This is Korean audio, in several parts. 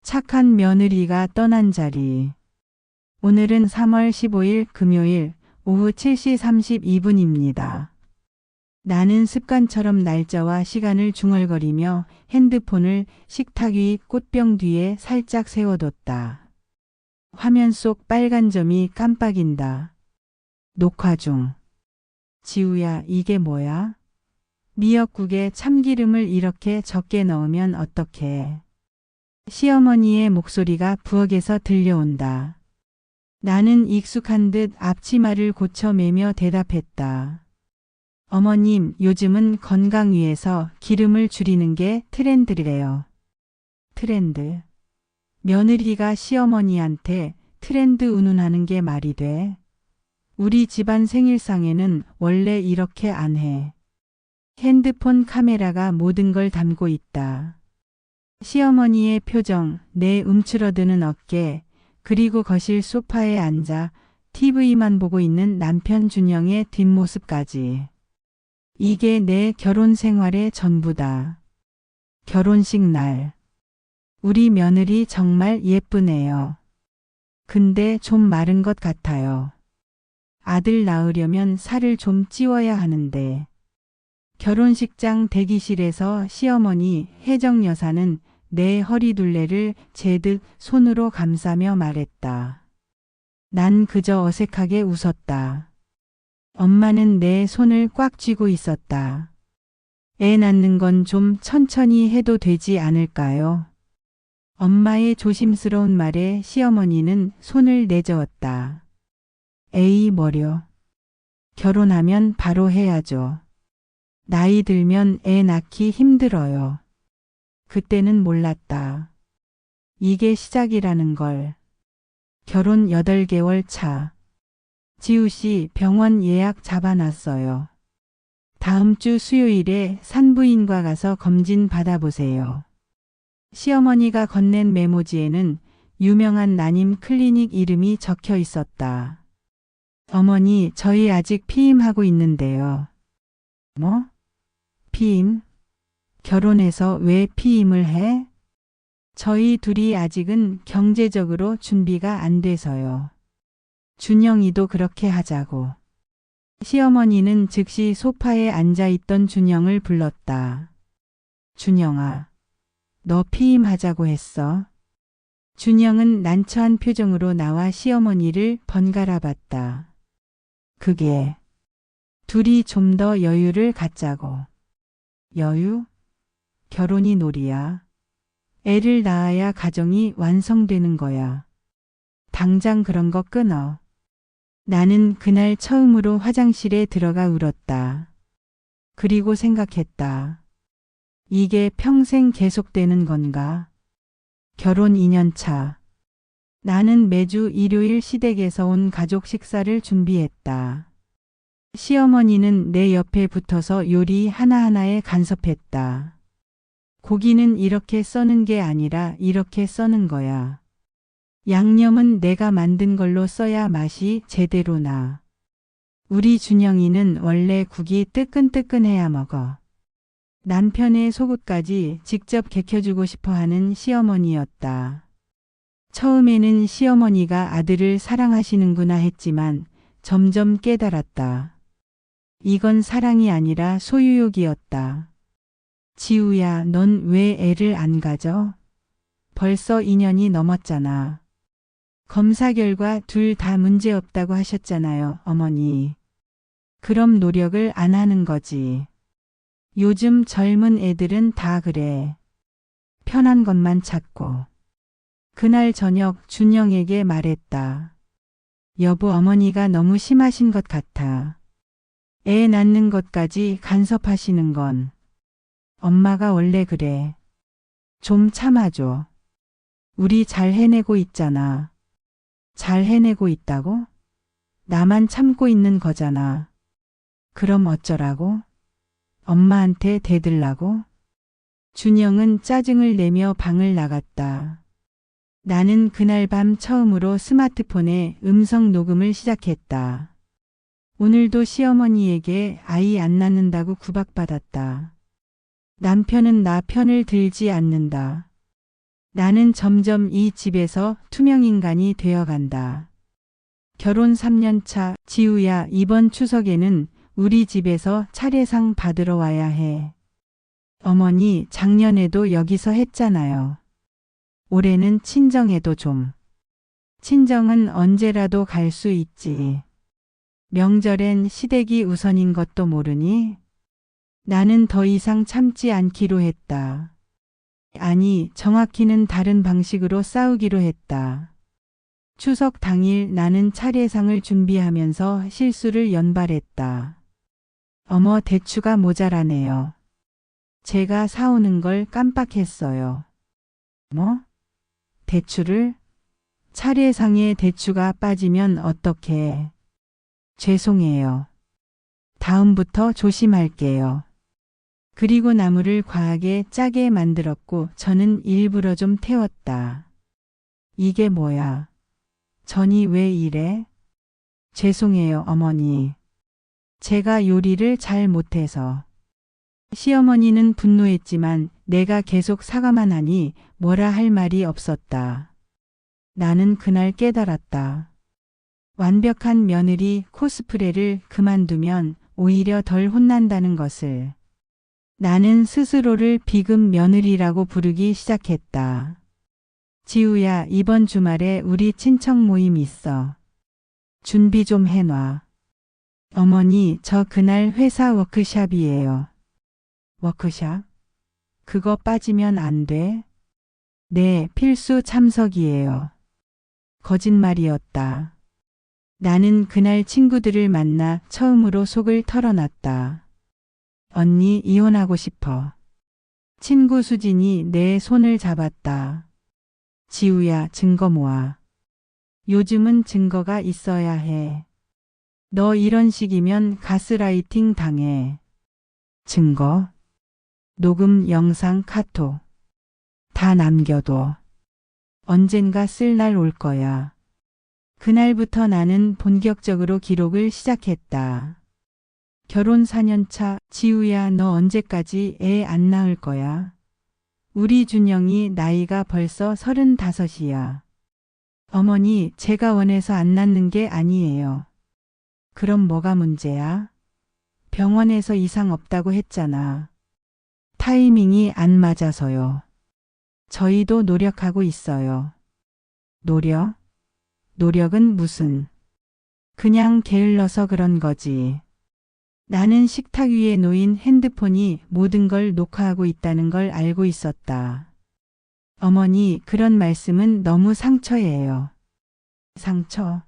착한 며느리가 떠난 자리. 오늘은 3월 15일 금요일 오후 7시 32분입니다. 나는 습관처럼 날짜와 시간을 중얼거리며 핸드폰을 식탁 위 꽃병 뒤에 살짝 세워뒀다. 화면 속 빨간 점이 깜빡인다. 녹화 중. 지우야, 이게 뭐야? 미역국에 참기름을 이렇게 적게 넣으면 어떡해? 시어머니의 목소리가 부엌에서 들려온다. 나는 익숙한 듯 앞치마를 고쳐매며 대답했다. 어머님, 요즘은 건강 위해서 기름을 줄이는 게 트렌드래요. 트렌드. 며느리가 시어머니한테 트렌드 운운하는 게 말이 돼? 우리 집안 생일상에는 원래 이렇게 안 해. 핸드폰 카메라가 모든 걸 담고 있다. 시어머니의 표정, 내 움츠러드는 어깨, 그리고 거실 소파에 앉아 TV만 보고 있는 남편 준영의 뒷모습까지. 이게 내 결혼 생활의 전부다. 결혼식 날. 우리 며느리 정말 예쁘네요. 근데 좀 마른 것 같아요. 아들 낳으려면 살을 좀 찌워야 하는데. 결혼식장 대기실에서 시어머니 혜정 여사는 내 허리둘레를 제듯 손으로 감싸며 말했다. 난 그저 어색하게 웃었다. 엄마는 내 손을 꽉 쥐고 있었다. 애 낳는 건 좀 천천히 해도 되지 않을까요? 엄마의 조심스러운 말에 시어머니는 손을 내저었다. 에이 뭐려. 결혼하면 바로 해야죠. 나이 들면 애 낳기 힘들어요. 그때는 몰랐다. 이게 시작이라는 걸. 결혼 8개월 차. 지우 씨 병원 예약 잡아놨어요. 다음 주 수요일에 산부인과 가서 검진 받아보세요. 시어머니가 건넨 메모지에는 유명한 난임 클리닉 이름이 적혀 있었다. 어머니, 저희 아직 피임하고 있는데요. 뭐? 피임? 결혼해서 왜 피임을 해? 저희 둘이 아직은 경제적으로 준비가 안 돼서요. 준영이도 그렇게 하자고. 시어머니는 즉시 소파에 앉아있던 준영을 불렀다. 준영아, 너 피임하자고 했어? 준영은 난처한 표정으로 나와 시어머니를 번갈아 봤다. 그게 둘이 좀 더 여유를 갖자고. 여유? 결혼이 놀이야. 애를 낳아야 가정이 완성되는 거야. 당장 그런 거 끊어. 나는 그날 처음으로 화장실에 들어가 울었다. 그리고 생각했다. 이게 평생 계속되는 건가? 결혼 2년 차. 나는 매주 일요일 시댁에서 온 가족 식사를 준비했다. 시어머니는 내 옆에 붙어서 요리 하나하나에 간섭했다. 고기는 이렇게 써는 게 아니라 이렇게 써는 거야. 양념은 내가 만든 걸로 써야 맛이 제대로 나. 우리 준영이는 원래 국이 뜨끈뜨끈해야 먹어. 남편의 속옷까지 직접 개켜주고 싶어 하는 시어머니였다. 처음에는 시어머니가 아들을 사랑하시는구나 했지만 점점 깨달았다. 이건 사랑이 아니라 소유욕이었다. 지우야, 넌 왜 애를 안 가져? 벌써 2년이 넘었잖아. 검사 결과 둘 다 문제 없다고 하셨잖아요, 어머니. 그럼 노력을 안 하는 거지. 요즘 젊은 애들은 다 그래. 편한 것만 찾고. 그날 저녁 준영에게 말했다. 여보, 어머니가 너무 심하신 것 같아. 애 낳는 것까지 간섭하시는 건. 엄마가 원래 그래. 좀 참아줘. 우리 잘 해내고 있잖아. 잘 해내고 있다고? 나만 참고 있는 거잖아. 그럼 어쩌라고? 엄마한테 대들라고? 준영은 짜증을 내며 방을 나갔다. 나는 그날 밤 처음으로 스마트폰에 음성 녹음을 시작했다. 오늘도 시어머니에게 아이 안 낳는다고 구박받았다. 남편은 나 편을 들지 않는다. 나는 점점 이 집에서 투명인간이 되어간다. 결혼 3년 차, 지우야, 이번 추석에는 우리 집에서 차례상 받으러 와야 해. 어머니, 작년에도 여기서 했잖아요. 올해는 친정에도 좀. 친정은 언제라도 갈 수 있지. 명절엔 시댁이 우선인 것도 모르니? 나는 더 이상 참지 않기로 했다. 아니, 정확히는 다른 방식으로 싸우기로 했다. 추석 당일 나는 차례상을 준비하면서 실수를 연발했다. 어머, 대추가 모자라네요. 제가 사오는 걸 깜빡했어요. 뭐? 대추를? 차례상에 대추가 빠지면 어떡해. 죄송해요. 다음부터 조심할게요. 그리고 나무를 과하게 짜게 만들었고 저는 일부러 좀 태웠다. 이게 뭐야? 전이 왜 이래? 죄송해요, 어머니. 제가 요리를 잘 못해서. 시어머니는 분노했지만 내가 계속 사과만 하니 뭐라 할 말이 없었다. 나는 그날 깨달았다. 완벽한 며느리 코스프레를 그만두면 오히려 덜 혼난다는 것을. 나는 스스로를 비급 며느리라고 부르기 시작했다. 지우야, 이번 주말에 우리 친척 모임 있어. 준비 좀 해놔. 어머니, 저 그날 회사 워크샵이에요. 워크샵? 그거 빠지면 안 돼? 네, 필수 참석이에요. 거짓말이었다. 나는 그날 친구들을 만나 처음으로 속을 털어놨다. 언니, 이혼하고 싶어. 친구 수진이 내 손을 잡았다. 지우야, 증거 모아. 요즘은 증거가 있어야 해. 너 이런 식이면 가스라이팅 당해. 증거? 녹음, 영상, 카톡. 다 남겨둬. 언젠가 쓸 날 올 거야. 그날부터 나는 본격적으로 기록을 시작했다. 결혼 4년 차, 지우야, 너 언제까지 애 안 낳을 거야? 우리 준영이 나이가 벌써 35이야. 어머니, 제가 원해서 안 낳는 게 아니에요. 그럼 뭐가 문제야? 병원에서 이상 없다고 했잖아. 타이밍이 안 맞아서요. 저희도 노력하고 있어요. 노력? 노력은 무슨? 그냥 게을러서 그런 거지. 나는 식탁 위에 놓인 핸드폰이 모든 걸 녹화하고 있다는 걸 알고 있었다. 어머니, 그런 말씀은 너무 상처예요. 상처?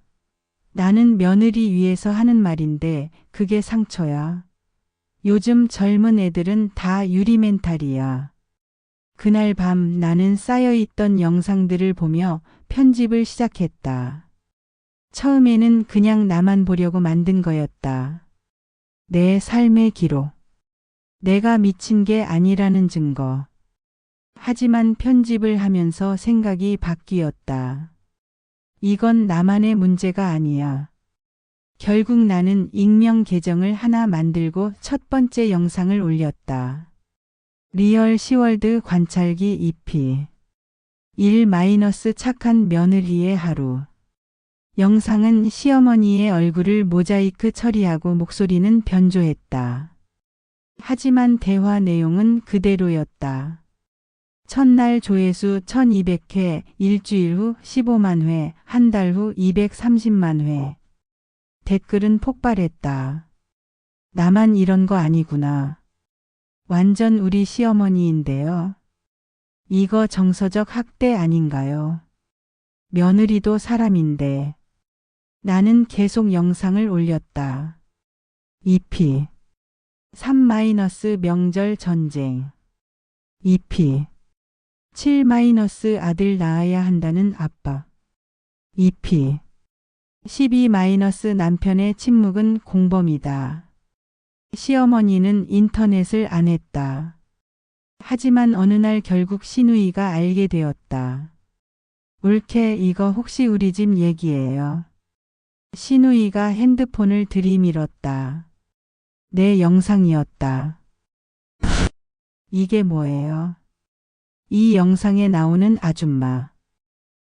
나는 며느리 위해서 하는 말인데 그게 상처야. 요즘 젊은 애들은 다 유리멘탈이야. 그날 밤 나는 쌓여있던 영상들을 보며 편집을 시작했다. 처음에는 그냥 나만 보려고 만든 거였다. 내 삶의 기록. 내가 미친 게 아니라는 증거. 하지만 편집을 하면서 생각이 바뀌었다. 이건 나만의 문제가 아니야. 결국 나는 익명 계정을 하나 만들고 첫 번째 영상을 올렸다. 리얼 시월드 관찰기 EP 1- 착한 며느리의 하루. 영상은 시어머니의 얼굴을 모자이크 처리하고 목소리는 변조했다. 하지만 대화 내용은 그대로였다. 첫날 조회수 1200회, 일주일 후 15만 회, 한 달 후 230만 회. 댓글은 폭발했다. 나만 이런 거 아니구나. 완전 우리 시어머니인데요. 이거 정서적 학대 아닌가요? 며느리도 사람인데. 나는 계속 영상을 올렸다. EP 3- 명절 전쟁. EP 7- 아들 낳아야 한다는 아빠. EP 12- 남편의 침묵은 공범이다. 시어머니는 인터넷을 안 했다. 하지만 어느 날 결국 시누이가 알게 되었다. 울케, 이거 혹시 우리 집 얘기예요? 시누이가 핸드폰을 들이밀었다. 내 영상이었다. 이게 뭐예요? 이 영상에 나오는 아줌마.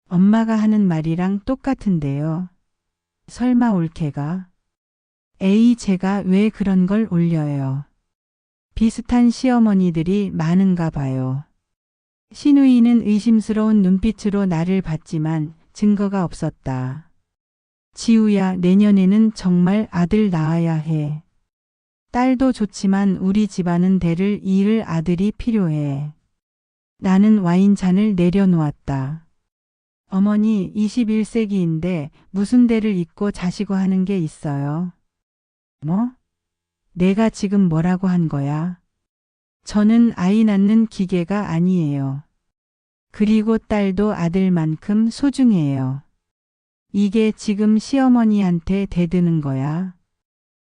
엄마가 하는 말이랑 똑같은데요. 설마 올케가? 에이, 제가 왜 그런 걸 올려요? 비슷한 시어머니들이 많은가 봐요. 신우이는 의심스러운 눈빛으로 나를 봤지만 증거가 없었다. 지우야, 내년에는 정말 아들 낳아야 해. 딸도 좋지만 우리 집안은 대를 이을 아들이 필요해. 나는 와인잔을 내려놓았다. 어머니, 21세기인데 무슨 대를 잇고 자시고 하는 게 있어요? 뭐? 내가 지금 뭐라고 한 거야? 저는 아이 낳는 기계가 아니에요. 그리고 딸도 아들만큼 소중해요. 이게 지금 시어머니한테 대드는 거야.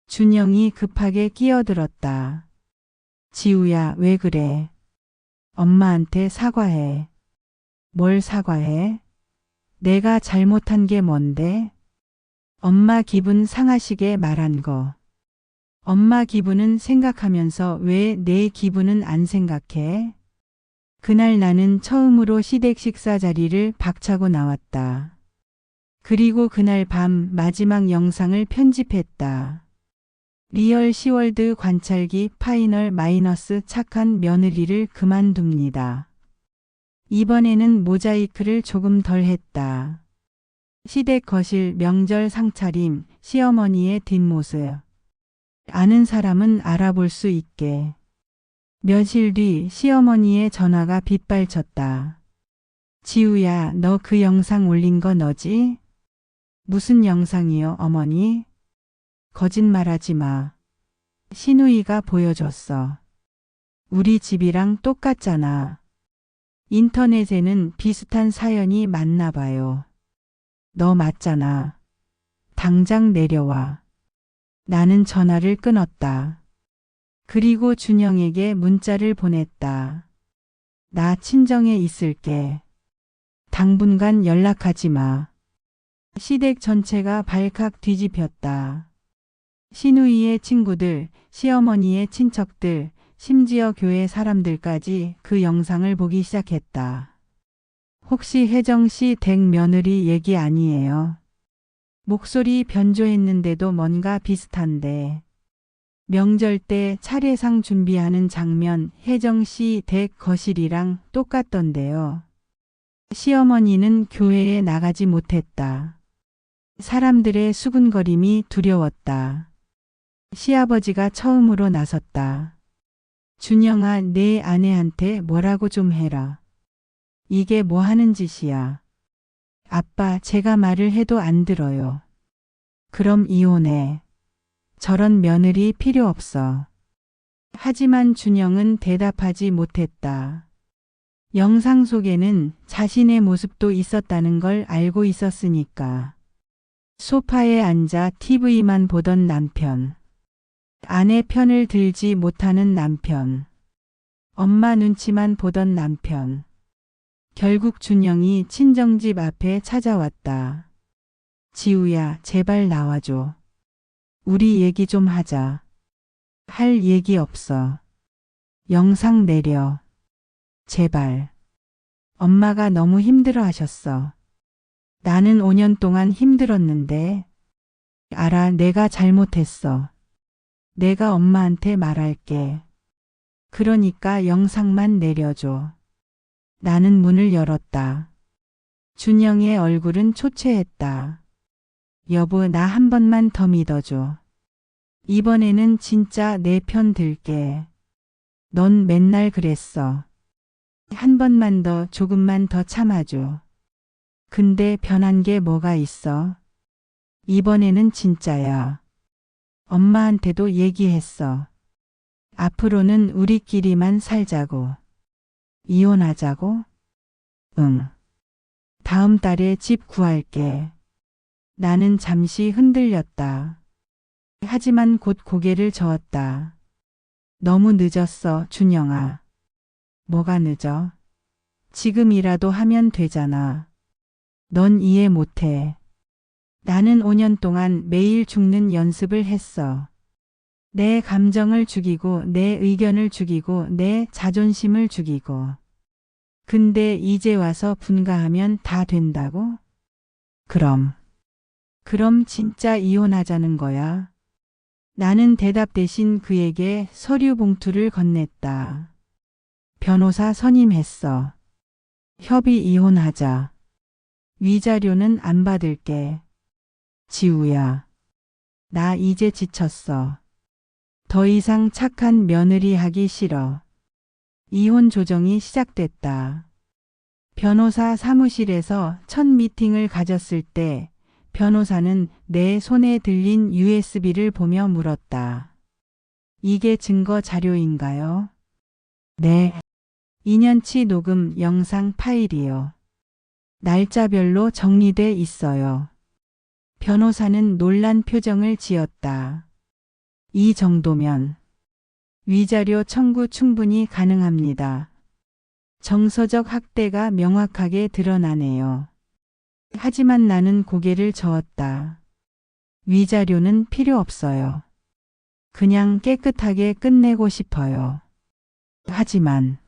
준영이 급하게 끼어들었다. 지우야, 왜 그래? 엄마한테 사과해. 뭘 사과해? 내가 잘못한 게 뭔데? 엄마 기분 상하시게 말한 거. 엄마 기분은 생각하면서 왜 내 기분은 안 생각해? 그날 나는 처음으로 시댁 식사 자리를 박차고 나왔다. 그리고 그날 밤 마지막 영상을 편집했다. 리얼 시월드 관찰기 파이널 마이너스 착한 며느리를 그만둡니다. 이번에는 모자이크를 조금 덜 했다. 시댁 거실 명절 상차림, 시어머니의 뒷모습. 아는 사람은 알아볼 수 있게. 며칠 뒤 시어머니의 전화가 빗발쳤다. 지우야, 너 그 영상 올린 거 너지? 무슨 영상이요, 어머니? 거짓말하지 마. 신우이가 보여줬어. 우리 집이랑 똑같잖아. 인터넷에는 비슷한 사연이 많나 봐요. 너 맞잖아. 당장 내려와. 나는 전화를 끊었다. 그리고 준영에게 문자를 보냈다. 나 친정에 있을게. 당분간 연락하지 마. 시댁 전체가 발칵 뒤집혔다. 신우이의 친구들, 시어머니의 친척들, 심지어 교회 사람들까지 그 영상을 보기 시작했다. 혹시 혜정 씨 댁 며느리 얘기 아니에요? 목소리 변조했는데도 뭔가 비슷한데. 명절 때 차례상 준비하는 장면 혜정 씨 댁 거실이랑 똑같던데요. 시어머니는 교회에 나가지 못했다. 사람들의 수군거림이 두려웠다. 시아버지가 처음으로 나섰다. 준영아, 내 아내한테 뭐라고 좀 해라. 이게 뭐 하는 짓이야. 아빠, 제가 말을 해도 안 들어요. 그럼 이혼해. 저런 며느리 필요 없어. 하지만 준영은 대답하지 못했다. 영상 속에는 자신의 모습도 있었다는 걸 알고 있었으니까. 소파에 앉아 TV만 보던 남편. 아내 편을 들지 못하는 남편. 엄마 눈치만 보던 남편. 결국 준영이 친정집 앞에 찾아왔다. 지우야, 제발 나와줘. 우리 얘기 좀 하자. 할 얘기 없어. 영상 내려. 제발. 엄마가 너무 힘들어 하셨어. 나는 5년 동안 힘들었는데. 알아, 내가 잘못했어. 내가 엄마한테 말할게. 그러니까 영상만 내려줘. 나는 문을 열었다. 준영의 얼굴은 초췌했다. 여보, 나 한 번만 더 믿어줘. 이번에는 진짜 내 편 들게. 넌 맨날 그랬어. 한 번만 더, 조금만 더 참아줘. 근데 변한 게 뭐가 있어? 이번에는 진짜야. 엄마한테도 얘기했어. 앞으로는 우리끼리만 살자고. 이혼하자고? 응. 다음 달에 집 구할게. 나는 잠시 흔들렸다. 하지만 곧 고개를 저었다. 너무 늦었어, 준영아. 뭐가 늦어? 지금이라도 하면 되잖아. 넌 이해 못해. 나는 5년 동안 매일 죽는 연습을 했어. 내 감정을 죽이고, 내 의견을 죽이고, 내 자존심을 죽이고. 근데 이제 와서 분가하면 다 된다고? 그럼 진짜 이혼하자는 거야. 나는 대답 대신 그에게 서류 봉투를 건넸다. 변호사 선임했어. 협의 이혼하자. 위자료는 안 받을게. 지우야, 나 이제 지쳤어. 더 이상 착한 며느리 하기 싫어. 이혼 조정이 시작됐다. 변호사 사무실에서 첫 미팅을 가졌을 때 변호사는 내 손에 들린 USB를 보며 물었다. 이게 증거 자료인가요? 네. 2년치 녹음 영상 파일이요. 날짜별로 정리돼 있어요. 변호사는 놀란 표정을 지었다. 이 정도면 위자료 청구 충분히 가능합니다. 정서적 학대가 명확하게 드러나네요. 하지만 나는 고개를 저었다. 위자료는 필요 없어요. 그냥 깨끗하게 끝내고 싶어요. 하지만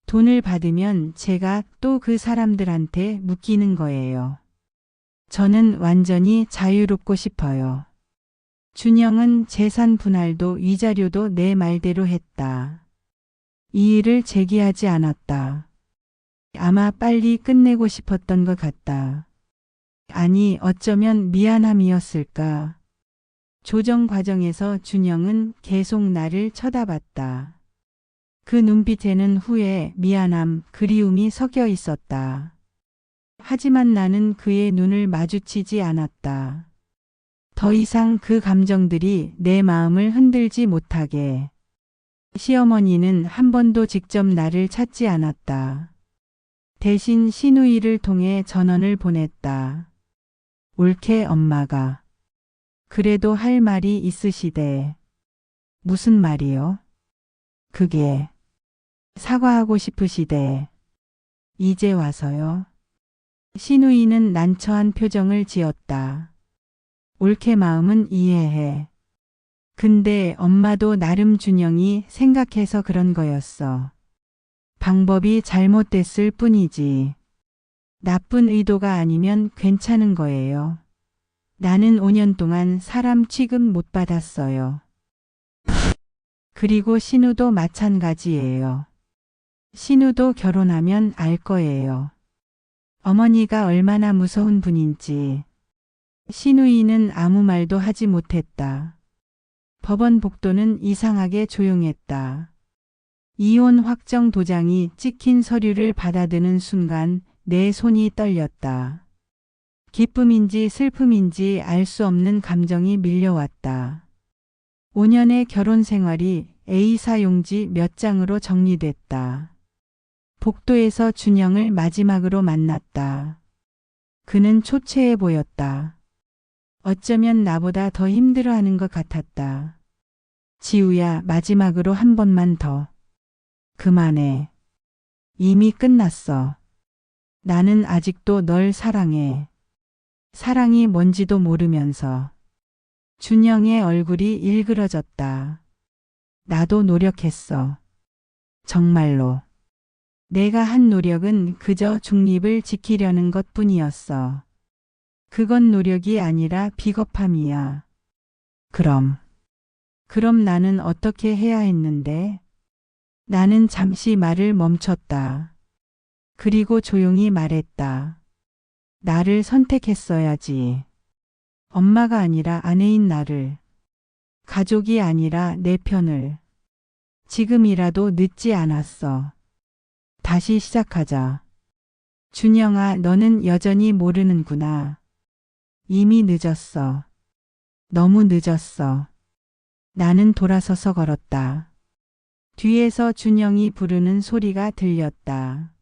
돈을 받으면 제가 또 그 사람들한테 묶이는 거예요. 저는 완전히 자유롭고 싶어요. 준영은 재산 분할도 위자료도 내 말대로 했다. 이 일을 제기하지 않았다. 아마 빨리 끝내고 싶었던 것 같다. 아니, 어쩌면 미안함이었을까. 조정 과정에서 준영은 계속 나를 쳐다봤다. 그 눈빛에는 후회, 미안함, 그리움이 섞여 있었다. 하지만 나는 그의 눈을 마주치지 않았다. 더 이상 그 감정들이 내 마음을 흔들지 못하게. 시어머니는 한 번도 직접 나를 찾지 않았다. 대신 시누이를 통해 전원을 보냈다. 올케 엄마가. 그래도 할 말이 있으시대. 무슨 말이요? 그게 사과하고 싶으시대. 이제 와서요. 시누이는 난처한 표정을 지었다. 올케 마음은 이해해. 근데 엄마도 나름 준영이 생각해서 그런 거였어. 방법이 잘못됐을 뿐이지. 나쁜 의도가 아니면 괜찮은 거예요. 나는 5년 동안 사람 취급 못 받았어요. 그리고 신우도 마찬가지예요. 신우도 결혼하면 알 거예요. 어머니가 얼마나 무서운 분인지. 시누이는 아무 말도 하지 못했다. 법원 복도는 이상하게 조용했다. 이혼 확정 도장이 찍힌 서류를 받아드는 순간 내 손이 떨렸다. 기쁨인지 슬픔인지 알 수 없는 감정이 밀려왔다. 5년의 결혼 생활이 A사 용지 몇 장으로 정리됐다. 복도에서 준영을 마지막으로 만났다. 그는 초췌해 보였다. 어쩌면 나보다 더 힘들어하는 것 같았다. 지우야, 마지막으로 한 번만 더. 그만해. 이미 끝났어. 나는 아직도 널 사랑해. 사랑이 뭔지도 모르면서. 준영의 얼굴이 일그러졌다. 나도 노력했어. 정말로. 내가 한 노력은 그저 중립을 지키려는 것뿐이었어. 그건 노력이 아니라 비겁함이야. 그럼 나는 어떻게 해야 했는데? 나는 잠시 말을 멈췄다. 그리고 조용히 말했다. 나를 선택했어야지. 엄마가 아니라 아내인 나를. 가족이 아니라 내 편을. 지금이라도 늦지 않았어. 다시 시작하자. 준영아, 너는 여전히 모르는구나. 이미 늦었어. 너무 늦었어. 나는 돌아서서 걸었다. 뒤에서 준영이 부르는 소리가 들렸다.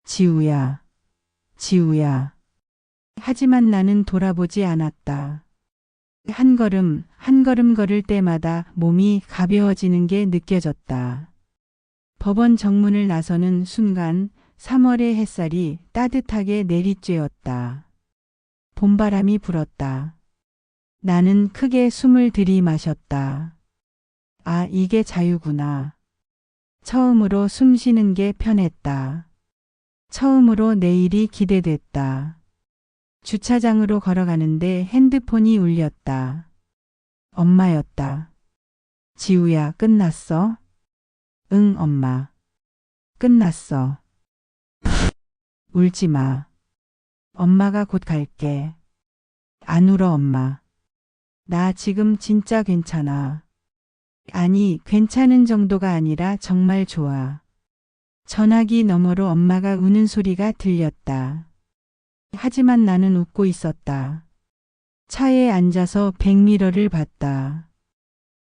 지우야, 지우야. 하지만 나는 돌아보지 않았다. 한 걸음, 한 걸음 걸을 때마다 몸이 가벼워지는 게 느껴졌다. 법원 정문을 나서는 순간 3월의 햇살이 따뜻하게 내리쬐었다. 봄바람이 불었다. 나는 크게 숨을 들이마셨다. 아, 이게 자유구나. 처음으로 숨 쉬는 게 편했다. 처음으로 내일이 기대됐다. 주차장으로 걸어가는데 핸드폰이 울렸다. 엄마였다. 지우야, 끝났어? 응, 엄마. 끝났어. 울지 마. 엄마가 곧 갈게. 안 울어, 엄마. 나 지금 진짜 괜찮아. 아니, 괜찮은 정도가 아니라 정말 좋아. 전화기 너머로 엄마가 우는 소리가 들렸다. 하지만 나는 웃고 있었다. 차에 앉아서 백미러를 봤다.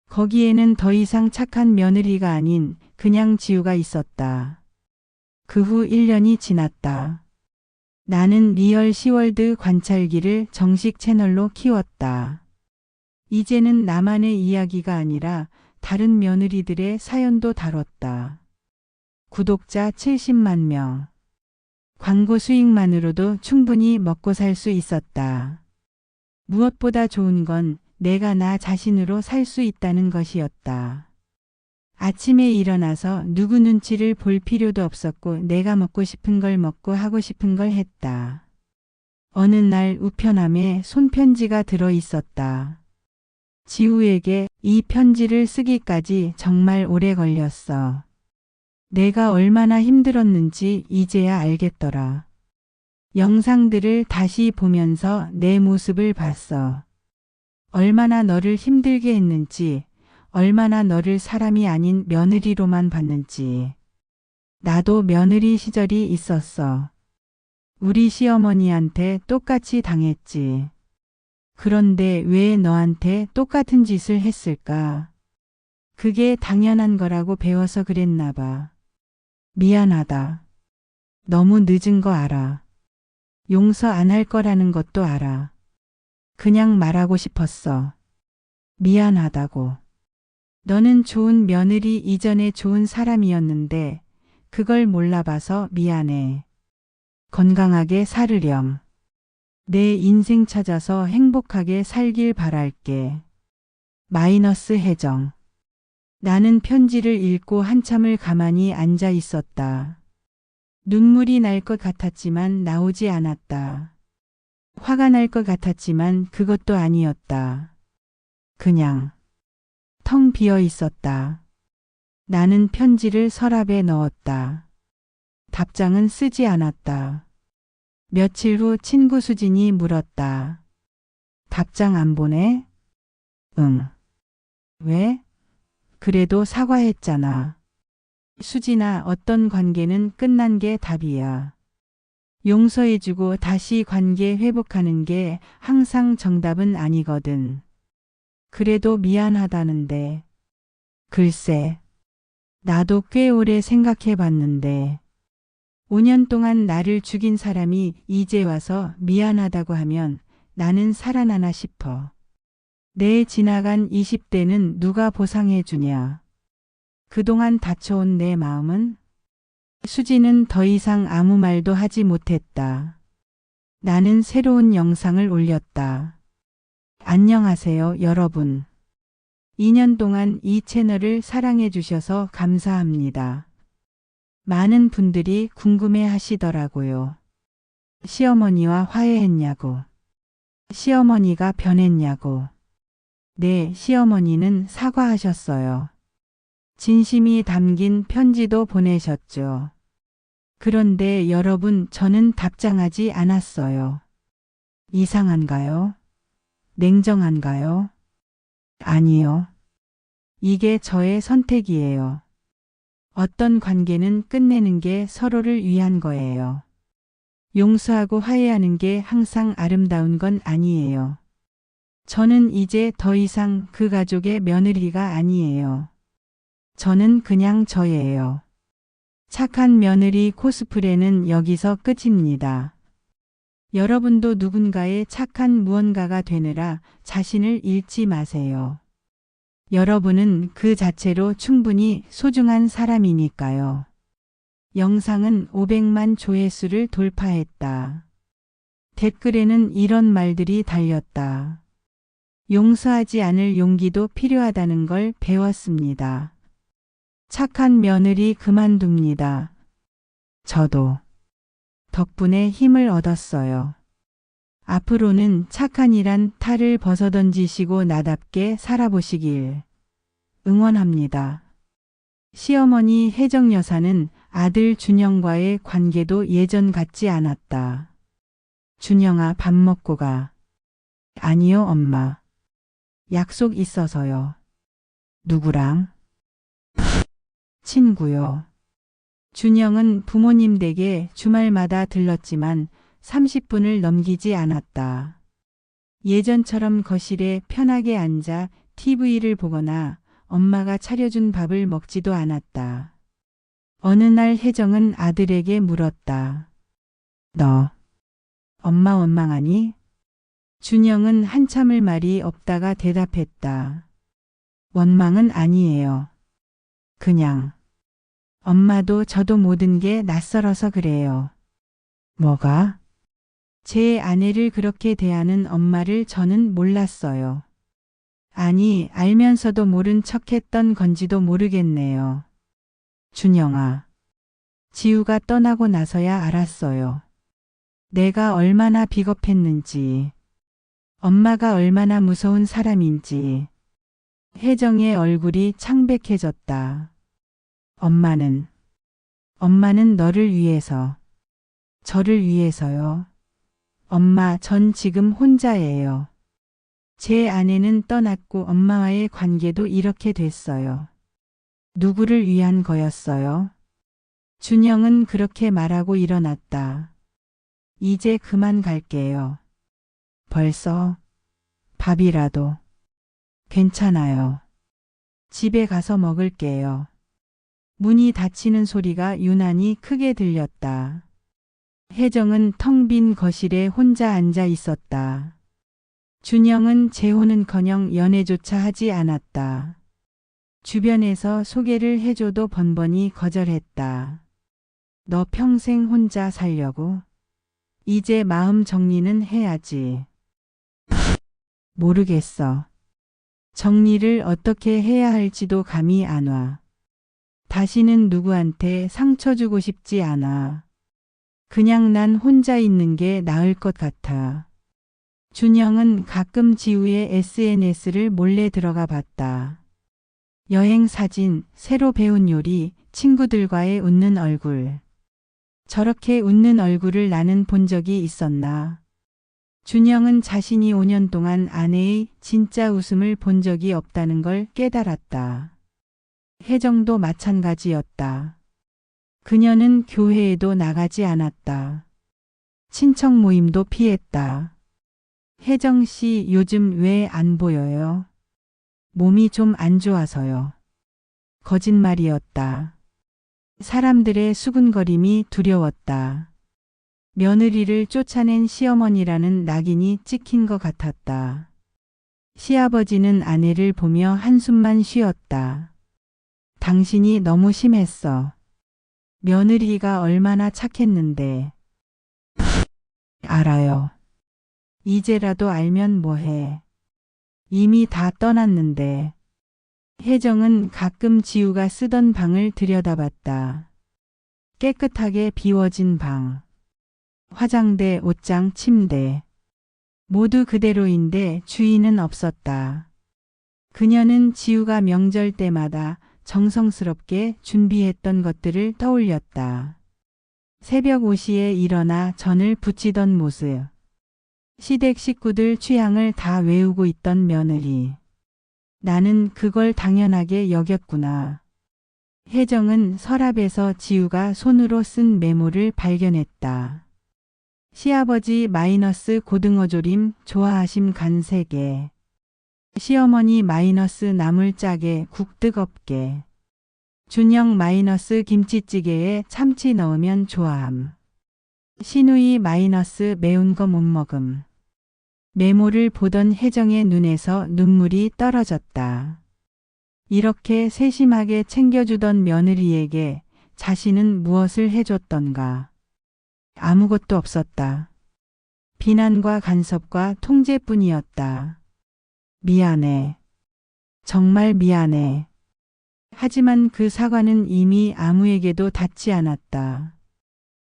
거기에는 더 이상 착한 며느리가 아닌 그냥 지우가 있었다. 그 후 1년이 지났다. 나는 리얼 시월드 관찰기를 정식 채널로 키웠다. 이제는 나만의 이야기가 아니라 다른 며느리들의 사연도 다뤘다. 구독자 70만 명. 광고 수익만으로도 충분히 먹고 살 수 있었다. 무엇보다 좋은 건 내가 나 자신으로 살 수 있다는 것이었다. 아침에 일어나서 누구 눈치를 볼 필요도 없었고 내가 먹고 싶은 걸 먹고 하고 싶은 걸 했다. 어느 날 우편함에 손편지가 들어 있었다. 지우에게 이 편지를 쓰기까지 정말 오래 걸렸어. 내가 얼마나 힘들었는지 이제야 알겠더라. 영상들을 다시 보면서 내 모습을 봤어. 얼마나 너를 힘들게 했는지, 얼마나 너를 사람이 아닌 며느리로만 봤는지. 나도 며느리 시절이 있었어. 우리 시어머니한테 똑같이 당했지. 그런데 왜 너한테 똑같은 짓을 했을까? 그게 당연한 거라고 배워서 그랬나 봐. 미안하다. 너무 늦은 거 알아. 용서 안 할 거라는 것도 알아. 그냥 말하고 싶었어. 미안하다고. 너는 좋은 며느리 이전에 좋은 사람이었는데 그걸 몰라봐서 미안해. 건강하게 살으렴. 내 인생 찾아서 행복하게 살길 바랄게. 마이너스 혜정. 나는 편지를 읽고 한참을 가만히 앉아 있었다. 눈물이 날 것 같았지만 나오지 않았다. 화가 날 것 같았지만 그것도 아니었다. 그냥 텅 비어 있었다. 나는 편지를 서랍에 넣었다. 답장은 쓰지 않았다. 며칠 후 친구 수진이 물었다. 답장 안 보내? 응. 왜? 그래도 사과했잖아. 수진아, 어떤 관계는 끝난 게 답이야. 용서해주고 다시 관계 회복하는 게 항상 정답은 아니거든. 그래도 미안하다는데. 글쎄, 나도 꽤 오래 생각해 봤는데 5년 동안 나를 죽인 사람이 이제 와서 미안하다고 하면 나는 살아나나 싶어. 내 지나간 20대는 누가 보상해 주냐. 그동안 다쳐온 내 마음은? 수지는 더 이상 아무 말도 하지 못했다. 나는 새로운 영상을 올렸다. 안녕하세요, 여러분. 2년 동안 이 채널을 사랑해 주셔서 감사합니다. 많은 분들이 궁금해 하시더라고요. 시어머니와 화해했냐고. 시어머니가 변했냐고. 네, 시어머니는 사과하셨어요. 진심이 담긴 편지도 보내셨죠. 그런데 여러분, 저는 답장하지 않았어요. 이상한가요? 냉정한가요? 아니요. 이게 저의 선택이에요. 어떤 관계는 끝내는 게 서로를 위한 거예요. 용서하고 화해하는 게 항상 아름다운 건 아니에요. 저는 이제 더 이상 그 가족의 며느리가 아니에요. 저는 그냥 저예요. 착한 며느리 코스프레는 여기서 끝입니다. 여러분도 누군가의 착한 무언가가 되느라 자신을 잃지 마세요. 여러분은 그 자체로 충분히 소중한 사람이니까요. 영상은 500만 조회수를 돌파했다. 댓글에는 이런 말들이 달렸다. 용서하지 않을 용기도 필요하다는 걸 배웠습니다. 착한 며느리 그만둡니다. 저도. 덕분에 힘을 얻었어요. 앞으로는 착한 일한 탈을 벗어던지시고 나답게 살아보시길 응원합니다. 시어머니 혜정 여사는 아들 준영과의 관계도 예전 같지 않았다. 준영아, 밥 먹고 가. 아니요, 엄마. 약속 있어서요. 누구랑? 친구요. 준영은 부모님 댁에 주말마다 들렀지만 30분을 넘기지 않았다. 예전처럼 거실에 편하게 앉아 TV를 보거나 엄마가 차려준 밥을 먹지도 않았다. 어느 날 혜정은 아들에게 물었다. 너 엄마 원망하니? 준영은 한참을 말이 없다가 대답했다. 원망은 아니에요. 그냥 엄마도 저도 모든 게 낯설어서 그래요. 뭐가? 제 아내를 그렇게 대하는 엄마를 저는 몰랐어요. 아니, 알면서도 모른 척했던 건지도 모르겠네요. 준영아, 지우가 떠나고 나서야 알았어요. 내가 얼마나 비겁했는지, 엄마가 얼마나 무서운 사람인지. 혜정의 얼굴이 창백해졌다. 엄마는 너를 위해서, 저를 위해서요. 엄마, 전 지금 혼자예요. 제 아내는 떠났고 엄마와의 관계도 이렇게 됐어요. 누구를 위한 거였어요? 준영은 그렇게 말하고 일어났다. 이제 그만 갈게요. 벌써? 밥이라도. 괜찮아요. 집에 가서 먹을게요. 문이 닫히는 소리가 유난히 크게 들렸다. 혜정은 텅 빈 거실에 혼자 앉아 있었다. 준영은 재혼은커녕 연애조차 하지 않았다. 주변에서 소개를 해줘도 번번이 거절했다. 너 평생 혼자 살려고? 이제 마음 정리는 해야지. 모르겠어. 정리를 어떻게 해야 할지도 감이 안 와. 다시는 누구한테 상처 주고 싶지 않아. 그냥 난 혼자 있는 게 나을 것 같아. 준영은 가끔 지우의 SNS를 몰래 들어가 봤다. 여행 사진, 새로 배운 요리, 친구들과의 웃는 얼굴. 저렇게 웃는 얼굴을 나는 본 적이 있었나? 준영은 자신이 5년 동안 아내의 진짜 웃음을 본 적이 없다는 걸 깨달았다. 혜정도 마찬가지였다. 그녀는 교회에도 나가지 않았다. 친척 모임도 피했다. 혜정 씨 요즘 왜 안 보여요? 몸이 좀 안 좋아서요. 거짓말이었다. 사람들의 수군거림이 두려웠다. 며느리를 쫓아낸 시어머니라는 낙인이 찍힌 것 같았다. 시아버지는 아내를 보며 한숨만 쉬었다. 당신이 너무 심했어. 며느리가 얼마나 착했는데. 알아요. 이제라도 알면 뭐해. 이미 다 떠났는데. 혜정은 가끔 지우가 쓰던 방을 들여다봤다. 깨끗하게 비워진 방. 화장대, 옷장, 침대. 모두 그대로인데 주인은 없었다. 그녀는 지우가 명절 때마다 정성스럽게 준비했던 것들을 떠올렸다. 새벽 5시에 일어나 전을 부치던 모습. 시댁 식구들 취향을 다 외우고 있던 며느리. 나는 그걸 당연하게 여겼구나. 혜정은 서랍에서 지우가 손으로 쓴 메모를 발견했다. 시아버지 마이너스 고등어조림 좋아하심 간 3개. 시어머니 마이너스 나물짜게 국 뜨겁게. 준영 마이너스 김치찌개에 참치 넣으면 좋아함. 시누이 마이너스 매운 거 못 먹음. 메모를 보던 혜정의 눈에서 눈물이 떨어졌다. 이렇게 세심하게 챙겨주던 며느리에게 자신은 무엇을 해줬던가. 아무것도 없었다. 비난과 간섭과 통제뿐이었다. 미안해. 정말 미안해. 하지만 그 사과는 이미 아무에게도 닿지 않았다.